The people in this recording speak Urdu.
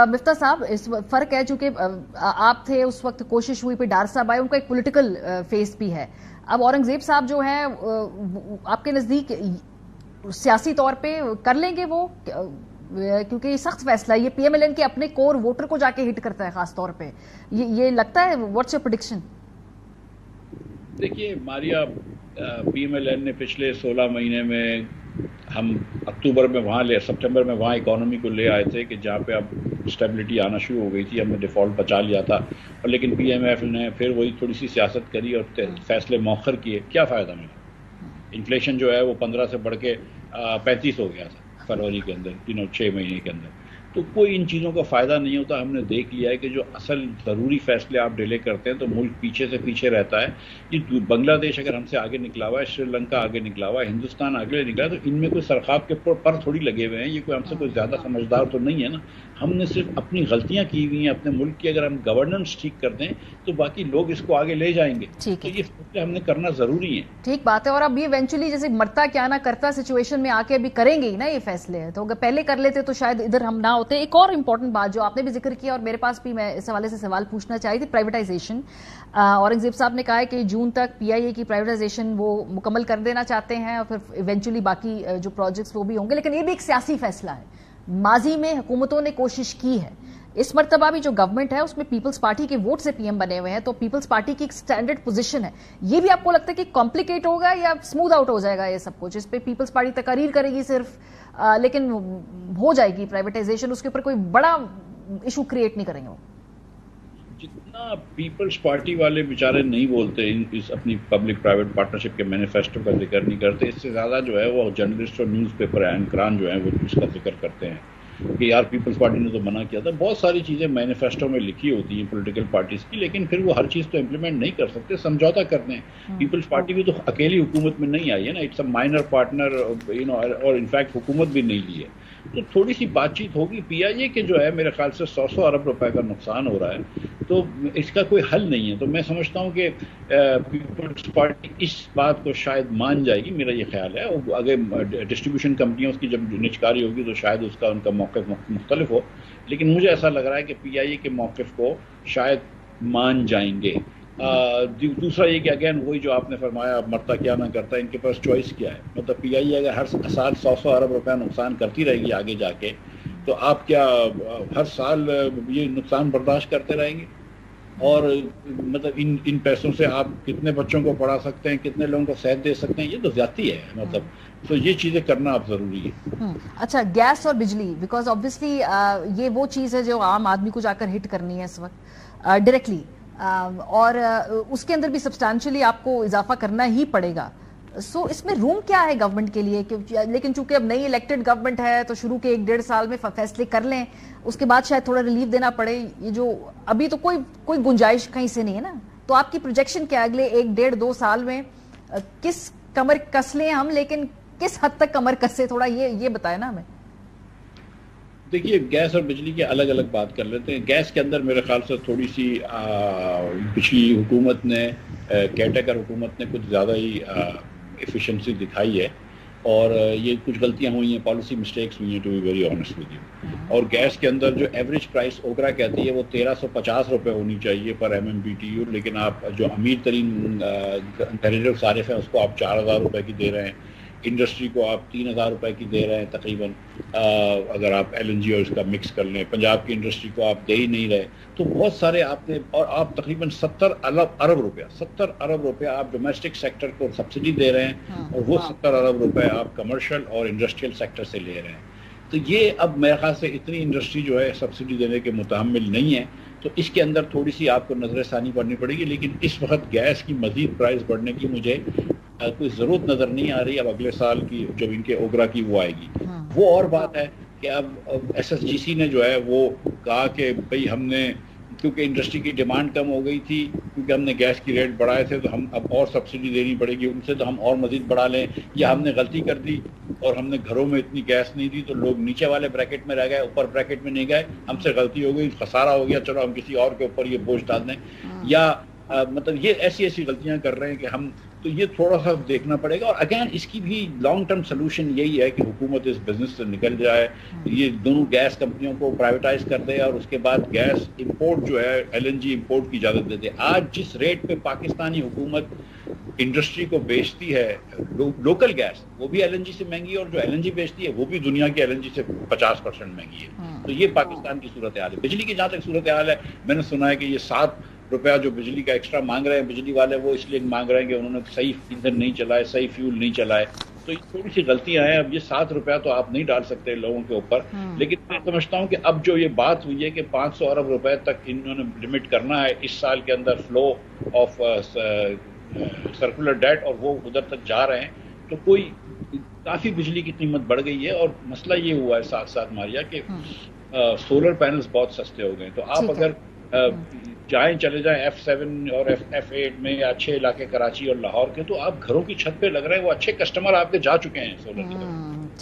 مفتاح صاحب اس فرق ہے چونکہ آپ تھے اس وقت، کوشش ہوئی، پہ ڈار صاحب آئے، ان کا ایک پولیٹیکل فیس بھی ہے. اب اورنگزیب صاحب جو ہیں آپ کے نزدیک سیاسی طور پہ کر لیں گے وہ، کیونکہ یہ سخت فیصلہ ہے، یہ پی ایم ایل این کے اپنے کور ووٹر کو جا کے ہٹ کرتا ہے خاص طور پہ، یہ لگتا ہے واٹس یور پریڈکشن؟ دیکھیے ماریا، پی ایم ایل این نے پچھلے 16 مہینے میں ہم اکتوبر میں سپٹمبر میں وہاں اکانومی کو لے آئے تھے کہ جہاں پہ اب اسٹیبلٹی آنا شروع ہو گئی تھی، ہم نے ڈیفالٹ بچا لیا تھا، اور لیکن پی ایم ایف نے پھر وہی تھوڑی سی سیاست کری اور فیصلے مؤخر کیے. کیا فائدہ ملا؟ انفلیشن جو ہے وہ 15 سے بڑھ کے 35 ہو گیا تھا فروری کے اندر، 6 مہینے کے اندر. تو کوئی ان چیزوں کا فائدہ نہیں ہوتا. ہم نے دیکھ لیا ہے کہ جو اصل ضروری فیصلے آپ ڈیلے کرتے ہیں تو ملک پیچھے سے پیچھے رہتا ہے. یہ بنگلہ دیش اگر ہم سے آگے نکلا ہوا ہے، سری لنکا آگے نکلا ہوا ہے، ہندوستان آگے نکلا ہے، تو ان میں کوئی سرخاب کے پر تھوڑی لگے ہوئے ہیں. یہ کوئی ہم سے کوئی زیادہ سمجھدار تو نہیں ہے نا. ہم نے صرف اپنی غلطیاں کی ہوئی ہیں اپنے ملک کی. اگر ہم گورننس ٹھیک کر دیں تو باقی لوگ اس کو آگے لے جائیں گے. تو یہ فیصلے ہم نے کرنا ضروری ہے. ٹھیک بات ہے. اور اب یہ ایونچولی جیسے مرتا کیا نہ کرتا سچویشن میں آ کے ابھی کریں گے ہی نا یہ فیصلے، تو اگر پہلے کر لیتے تو شاید ادھر ہم نہ ہوتے. ایک اور امپورٹنٹ بات جو آپ نے بھی ذکر کیا اور میرے پاس بھی، میں اس حوالے سے سوال پوچھنا چاہی تھی، پرائیویٹائزیشن. اورنگزیب صاحب نے کہا ہے کہ جون تک پی آئی اے کی پرائیویٹائزیشن وہ مکمل کر دینا چاہتے ہیں اور پھر ایونچولی باقی جو پروجیکٹس وہ بھی ہوں گے. لیکن یہ بھی ایک سیاسی فیصلہ ہے. ماضی میں حکومتوں نے کوشش کی ہے، اس مرتبہ بھی جو گورنمنٹ ہے اس میں پیپلز پارٹی کے ووٹ سے پی ایم بنے ہوئے ہیں، تو پیپلز پارٹی کی ایک سٹینڈرڈ پوزیشن ہے. یہ بھی آپ کو لگتا ہے کہ کمپلیکیٹ ہوگا یا اسموتھ آؤٹ ہو جائے گا یہ سب کچھ؟ اس پہ پیپلز پارٹی تقاریر کرے گی صرف، لیکن ہو جائے گی پرائیویٹائزیشن، اس کے اوپر کوئی بڑا ایشو کریٹ نہیں کریں گے وہ؟ جتنا پیپلز پارٹی والے بیچارے نہیں بولتے اس اپنی پبلک پرائیویٹ پارٹنرشپ کے مینیفیسٹو کا ذکر نہیں کرتے، اس سے زیادہ جو ہے وہ جرنلسٹ اور نیوز پیپر اینکران جو ہیں وہ اس کا ذکر کرتے ہیں کہ یار پیپلز پارٹی نے تو منع کیا تھا. بہت ساری چیزیں مینیفیسٹو میں لکھی ہوتی ہیں پولیٹیکل پارٹیز کی، لیکن پھر وہ ہر چیز تو امپلیمنٹ نہیں کر سکتے، سمجھوتا کرتے ہیں. پیپلز پارٹی بھی تو اکیلی حکومت میں نہیں آئی ہے نا، اٹس اے مائنر پارٹنر، اور انفیکٹ حکومت بھی نہیں لی ہے. تو تھوڑی سی بات چیت ہوگی. پی آئی اے کے جو ہے میرے خیال سے 100 ارب روپے کا نقصان ہو رہا ہے، تو اس کا کوئی حل نہیں ہے. تو میں سمجھتا ہوں کہ پیپلز پارٹی اس بات کو شاید مان جائے گی، میرا یہ خیال ہے. اگر ڈسٹریبیوشن کمپنیوں کی جب نچکاری ہوگی تو شاید اس کا ان کا موقف مختلف ہو، لیکن مجھے ایسا لگ رہا ہے کہ پی آئی اے کے موقف کو شاید مان جائیں گے. دوسرا یہ کہ اگین وہی جو آپ نے فرمایا مرتا کیا نہ کرتا، ان کے پاس چوائس کیا ہے. مطلب پی آئی اے اگر ہر سال 100 ارب روپے نقصان کرتی رہے گی آگے جا کے، تو آپ کیا ہر سال یہ نقصان برداشت کرتے رہیں گے؟ اور مطلب ان پیسوں سے آپ کتنے بچوں کو پڑھا سکتے ہیں، کتنے لوگوں کو صحت دے سکتے ہیں؟ یہ تو زیادتی ہے. مطلب تو یہ چیزیں کرنا اب ضروری ہے. اچھا، گیس اور بجلی، بیکاز آبویسلی یہ وہ چیز ہے جو عام آدمی کو جا کر ہٹ کرنی ہے اس وقت ڈائریکٹلی، اور اس کے اندر بھی سبسٹانشلی آپ کو اضافہ کرنا ہی پڑے گا. سو اس میں روم کیا ہے گورنمنٹ کے لیے؟ لیکن چونکہ اب نئی الیکٹڈ گورنمنٹ ہے تو شروع کے 1-1.5 سال میں فیصلے کر لیں، اس کے بعد شاید تھوڑا ریلیف دینا پڑے. یہ جو ابھی تو کوئی گنجائش کہیں سے نہیں ہے نا. تو آپ کی پروجیکشن کیا اگلے 1-1.5-2 سال میں؟ کس کمر کس لیں ہم، لیکن کس حد تک کمر کسے، تھوڑا یہ بتائیں نا ہمیں. دیکھیے گیس اور بجلی کی الگ الگ بات کر لیتے ہیں. گیس کے اندر میرے خیال سے تھوڑی سی پچھلی حکومت نے، کیٹیکر حکومت نے کچھ زیادہ ہی ایفیشنسی دکھائی ہے، اور یہ کچھ غلطیاں ہوئی ہیں، پالیسی مسٹیکس ہوئی ہیں، to be very honest with you. اور گیس کے اندر جو ایوریج پرائس اوگرا کہتی ہے وہ 1350 روپے ہونی چاہیے پر MMBTU، لیکن آپ جو امیر ترین گھریلو صارف ہیں اس کو آپ 4000 روپے کی دے رہے ہیں. انڈسٹری کو آپ 3000 روپے کی دے رہے ہیں تقریباً، اگر آپ LNG اور اس کا مکس کر لیں. پنجاب کی انڈسٹری کو آپ دے ہی نہیں رہے. تو بہت سارے آپ نے، اور آپ تقریباً 70 ارب روپے آپ ڈومیسٹک سیکٹر کو سبسڈی دے رہے ہیں، اور وہ 70 ارب روپے آپ کمرشل اور انڈسٹریل سیکٹر سے لے رہے ہیں. تو یہ اب میرے خیال سے اتنی انڈسٹری جو ہے سبسڈی دینے کے متحمل نہیں ہے. تو اس کے اندر تھوڑی سی آپ کو نظر ثانی پڑنی پڑے گی. لیکن اس وقت گیس کی مزید پرائز بڑھنے کی مجھے کوئی ضرورت نظر نہیں آ رہی. اب اگلے سال کی جب ان کے اوگرا کی وہ آئے گی، وہ اور بات ہے کہ اب SSGC نے جو ہے وہ کہا کہ بھئی ہم نے، کیونکہ انڈسٹری کی ڈیمانڈ کم ہو گئی تھی، کیونکہ ہم نے گیس کی ریٹ بڑھائے تھے، تو ہم اب اور سبسڈی دینی پڑے گی ان سے، تو ہم اور مزید بڑھا لیں. یا ہم نے غلطی کر دی اور ہم نے گھروں میں اتنی گیس نہیں دی تو لوگ نیچے والے بریکٹ میں رہ گئے، اوپر بریکٹ میں نہیں گئے، ہم سے غلطی ہو گئی، خسارہ ہو گیا، چلو ہم کسی اور کے اوپر یہ بوجھ ڈال دیں. یا مطلب یہ ایسی غلطیاں کر رہے ہیں کہ ہم تو یہ تھوڑا سا دیکھنا پڑے گا. اور اگین اس کی بھی لانگ ٹرم سولوشن یہی ہے کہ حکومت اس بزنس سے نکل جائے, یہ دونوں گیس کمپنیوں کو پرائیویٹائز کر دے اور اس کے بعد گیس امپورٹ جو ہے LNG امپورٹ کی اجازت دے دے. آج جس ریٹ پہ پاکستانی حکومت انڈسٹری کو بیچتی ہے لوکل گیس, وہ بھی LNG سے مہنگی ہے, اور جو LNG بیچتی ہے وہ بھی دنیا کی LNG سے 50% مہنگی ہے. تو یہ پاکستان کی صورتحال ہے. بجلی کی جہاں تک صورتحال ہے, میں نے سنا ہے کہ یہ ₹7 جو بجلی کا ایکسٹرا مانگ رہے ہیں بجلی والے, وہ اس لیے مانگ رہے ہیں کہ انہوں نے صحیح ایندھن نہیں چلائے, صحیح فیول نہیں چلائے. تو یہ تھوڑی سی غلطیاں ہیں. اب یہ ₹7 تو آپ نہیں ڈال سکتے لوگوں کے اوپر, لیکن میں سمجھتا ہوں کہ اب جو یہ بات ہوئی ہے کہ ₹500 ارب تک انہوں نے لمٹ کرنا ہے اس سال کے اندر فلو آف سرکولر ڈیٹ, اور وہ ادھر تک جا رہے ہیں, تو کوئی کافی بجلی کی قیمت بڑھ گئی ہے. اور مسئلہ یہ ہوا ہے ساتھ ساتھ ماریا کہ سولر پینلز بہت سستے ہو گئے. تو آپ اگر چلے جائیں F7 اور F8 میں یا اچھے علاقے کراچی اور لاہور کے, تو آپ گھروں کی چھت پہ لگ رہے ہیں وہ اچھے کسٹمر آپ کے جا چکے ہیں سولر کی طرف.